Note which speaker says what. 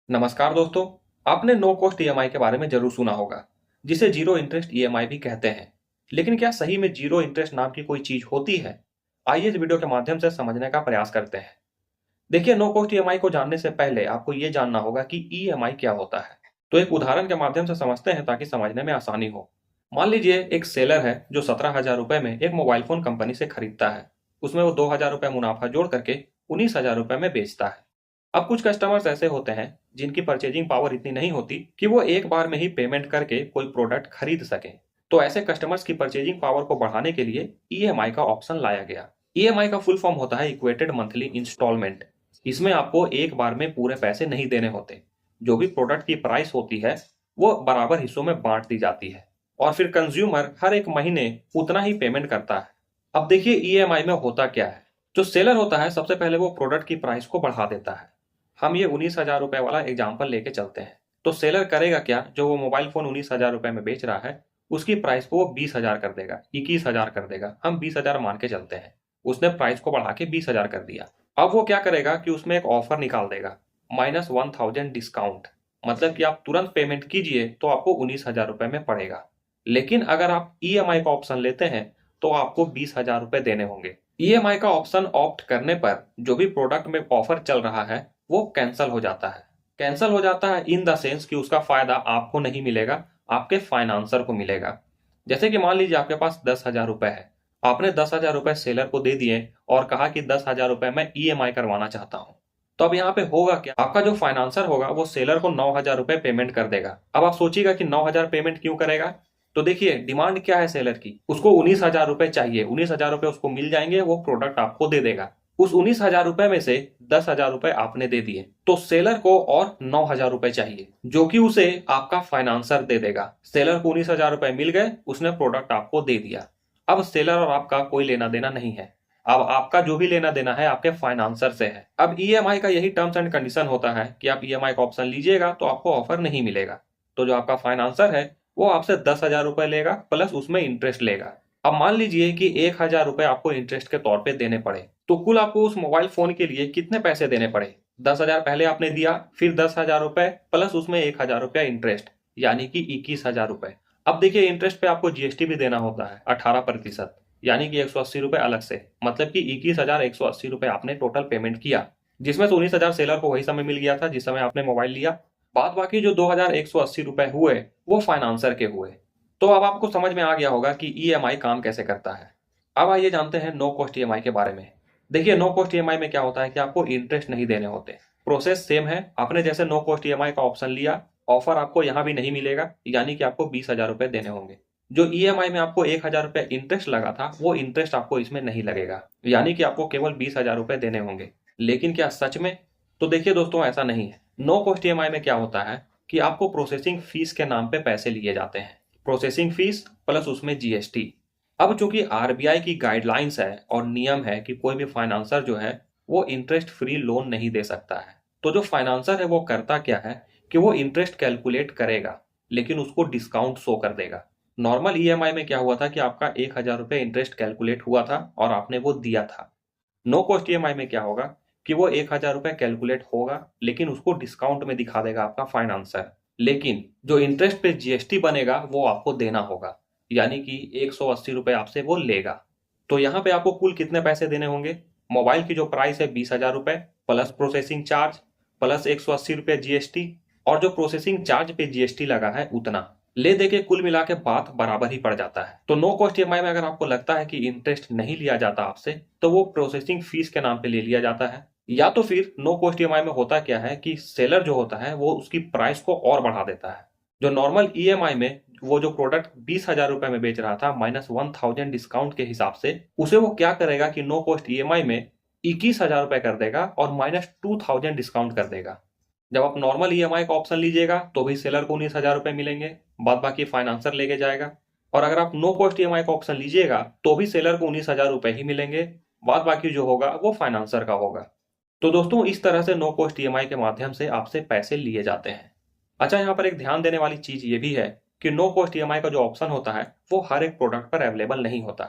Speaker 1: नमस्कार दोस्तों। आपने नो कॉस्ट ईएमआई के बारे में जरूर सुना होगा, जिसे जीरो इंटरेस्ट ईएमआई भी कहते हैं। लेकिन क्या सही में जीरो इंटरेस्ट नाम की कोई चीज होती है? आइए इस वीडियो के माध्यम से समझने का प्रयास करते हैं। देखिए, नो कॉस्ट ईएमआई को जानने से पहले आपको ये जानना होगा कि ईएमआई क्या होता है। तो एक उदाहरण के माध्यम से समझते हैं ताकि समझने में आसानी हो। मान लीजिए एक सेलर है जो 17,000 रुपए में एक मोबाइल फोन कंपनी से खरीदता है। उसमें वो 2,000 रुपए मुनाफा जोड़ करके 19,000 रुपए में बेचता है। अब कुछ कस्टमर्स ऐसे होते हैं जिनकी परचेजिंग पावर इतनी नहीं होती कि वो एक बार में ही पेमेंट करके कोई प्रोडक्ट खरीद सके। तो ऐसे कस्टमर्स की परचेजिंग पावर को बढ़ाने के लिए ईएमआई का ऑप्शन लाया गया। ईएमआई का फुल फॉर्म होता है इक्वेटेड मंथली इंस्टॉलमेंट। इसमें आपको एक बार में पूरे पैसे नहीं देने होते। जो भी प्रोडक्ट की प्राइस होती है वो बराबर हिस्सों में बांट दी जाती है और फिर कंज्यूमर हर एक महीने उतना ही पेमेंट करता है। अब देखिए ईएमआई में होता क्या है। जो सेलर होता है सबसे पहले वो प्रोडक्ट की प्राइस को बढ़ा देता है। हम ये 19,000 रुपए वाला एग्जाम्पल लेके चलते हैं। तो सेलर करेगा क्या, जो वो मोबाइल फोन 19,000 रुपए में बेच रहा है उसकी प्राइस को वो 20,000 कर देगा, 21,000 कर देगा। हम 20,000 मान के चलते हैं। उसने प्राइस को बढ़ा के 20,000 कर दिया। अब वो क्या करेगा कि उसमें एक ऑफर निकाल देगा, -1,000 डिस्काउंट। मतलब कि आप तुरंत पेमेंट कीजिए तो आपको 19,000 रुपए में पड़ेगा। लेकिन अगर आप ईएमआई का ऑप्शन लेते हैं तो आपको 20,000 रुपए देने होंगे। ईएमआई का ऑप्शन ऑप्ट करने पर जो भी प्रोडक्ट में ऑफर चल रहा है वो कैंसल हो जाता है। कैंसल हो जाता है इन द सेंस कि उसका फायदा आपको नहीं मिलेगा, आपके फाइनेंसर को मिलेगा। जैसे कि मान लीजिए आपके पास 10,000 रुपए है। आपने 10,000 रुपए सेलर को दे दिए और कहा कि 10,000 रुपए मैं ईएमआई करवाना चाहता हूँ। तो अब यहाँ पे होगा क्या, आपका जो फाइनेंसर होगा वो सेलर को 9,000 रुपए पेमेंट कर देगा। अब आप सोचिएगा कि 9,000 पेमेंट क्यों करेगा। तो देखिए डिमांड क्या है सेलर की, उसको 19,000 रुपए चाहिए। 19,000 रुपए उसको मिल जाएंगे, वो प्रोडक्ट आपको दे देगा। उस 19,000 रुपए में से 10,000 रुपए आपने दे दिए तो सेलर को और 9,000 रुपए चाहिए, जो कि उसे आपका फाइनेंसर दे देगा। सेलर को 19,000 रुपए मिल गए, उसने प्रोडक्ट आपको दे दिया। अब सेलर और आपका कोई लेना देना नहीं है। अब आपका जो भी लेना देना है आपके फाइनेंसर से है। अब ईएमआई का यही टर्म्स एंड कंडीशन होता है कि आप ईएमआई का ऑप्शन लीजिएगा तो आपको ऑफर नहीं मिलेगा। तो जो आपका फाइनेंसर है वो आपसे 10,000 रुपए लेगा प्लस उसमें इंटरेस्ट लेगा। अब मान लीजिए कि 1,000 रुपए आपको इंटरेस्ट के तौर पे देने पड़े, तो कुल आपको उस मोबाइल फोन के लिए कितने पैसे देने पड़े? 10,000 पहले आपने दिया, फिर 10,000 रुपए प्लस उसमें 1,000 रुपया इंटरेस्ट, यानी कि 21,000 रुपए। अब देखिए इंटरेस्ट पे आपको जीएसटी भी देना होता है 18%, यानी कि 180 रुपए अलग से। मतलब कि 21,180 रुपए आपने टोटल पेमेंट किया, जिसमें से 19,000 सेलर को वही समय मिल गया था जिस समय आपने मोबाइल लिया। बाद बाकी जो 2,180 रुपए हुए वो फाइनेंसर के हुए। तो अब आपको समझ में आ गया होगा कि ईएमआई काम कैसे करता है। अब आइए जानते हैं नो कॉस्ट ईएमआई के बारे में। देखिए नो कॉस्ट ईएमआई में क्या होता है कि आपको इंटरेस्ट नहीं देने होते। प्रोसेस सेम है। आपने जैसे नो कॉस्ट ईएमआई का ऑप्शन लिया, ऑफर आपको यहाँ भी नहीं मिलेगा, यानी कि आपको 20,000 रुपए देने होंगे। जो ईएमआई में आपको 1,000 रुपए इंटरेस्ट लगा था वो इंटरेस्ट आपको इसमें नहीं लगेगा, यानी कि आपको केवल 20,000 रुपए देने होंगे। लेकिन क्या सच में? तो देखिए दोस्तों, ऐसा नहीं है। नो कॉस्ट ईएमआई में क्या होता है कि आपको प्रोसेसिंग फीस के नाम पे पैसे लिए जाते हैं। प्रोसेसिंग फीस प्लस उसमें जीएसटी। अब चूंकि आरबीआई की गाइडलाइंस है और नियम है कि कोई भी फाइनेंसर जो है वो इंटरेस्ट फ्री लोन नहीं दे सकता है। तो जो फाइनेंसर है वो करता क्या है कि वो इंटरेस्ट कैलकुलेट करेगा लेकिन उसको डिस्काउंट शो कर देगा। नॉर्मल ईएमआई में क्या हुआ था कि आपका 1,000 रुपए इंटरेस्ट कैलकुलेट हुआ था और आपने वो दिया था। नो कॉस्ट ईएमआई में क्या होगा कि वो 1,000 रुपए कैलकुलेट होगा लेकिन उसको डिस्काउंट में दिखा देगा आपका फाइनेंसर। लेकिन जो इंटरेस्ट पे जीएसटी बनेगा वो आपको देना होगा, यानी कि 180 रुपए आपसे वो लेगा। तो यहाँ पे आपको कुल कितने पैसे देने होंगे? मोबाइल की जो प्राइस है 20,000 रुपए प्लस प्रोसेसिंग चार्ज प्लस 180 रुपए जीएसटी, और जो प्रोसेसिंग चार्ज पे जीएसटी लगा है उतना ले दे के कुल मिला के बात बराबर ही पड़ जाता है। तो नो कॉस्ट ईएमआई में अगर आपको लगता है कि इंटरेस्ट नहीं लिया जाता आपसे तो वो प्रोसेसिंग फीस के नाम पे ले लिया जाता है। या तो फिर नो कॉस्ट ईएमआई में होता क्या है कि सेलर जो होता है वो उसकी प्राइस को और बढ़ा देता है। जो नॉर्मल ईएमआई में वो जो प्रोडक्ट 20,000 रुपए में बेच रहा था -1,000 डिस्काउंट के हिसाब से, उसे वो क्या करेगा कि नो कॉस्ट ईएमआई में 21,000 रुपए कर देगा और -2,000 डिस्काउंट कर देगा। जब आप नॉर्मल ईएमआई का ऑप्शन लीजिएगा तो भी सेलर को 19,000 रुपए मिलेंगे, बाद बाकी फाइनेंसर लेके जाएगा। और अगर आप नो कॉस्ट ईएमआई का ऑप्शन लीजिएगा तो भी सेलर को 19,000 रुपए ही मिलेंगे, बाद बाकी जो होगा वो फाइनेंसर का होगा। तो दोस्तों इस तरह से नो कॉस्ट ईएमआई के माध्यम से आपसे पैसे लिए जाते हैं। अच्छा, यहाँ पर एक ध्यान देने वाली चीज ये भी है कि नो कॉस्ट ईएमआई का जो ऑप्शन होता है वो हर एक प्रोडक्ट पर अवेलेबल नहीं होता।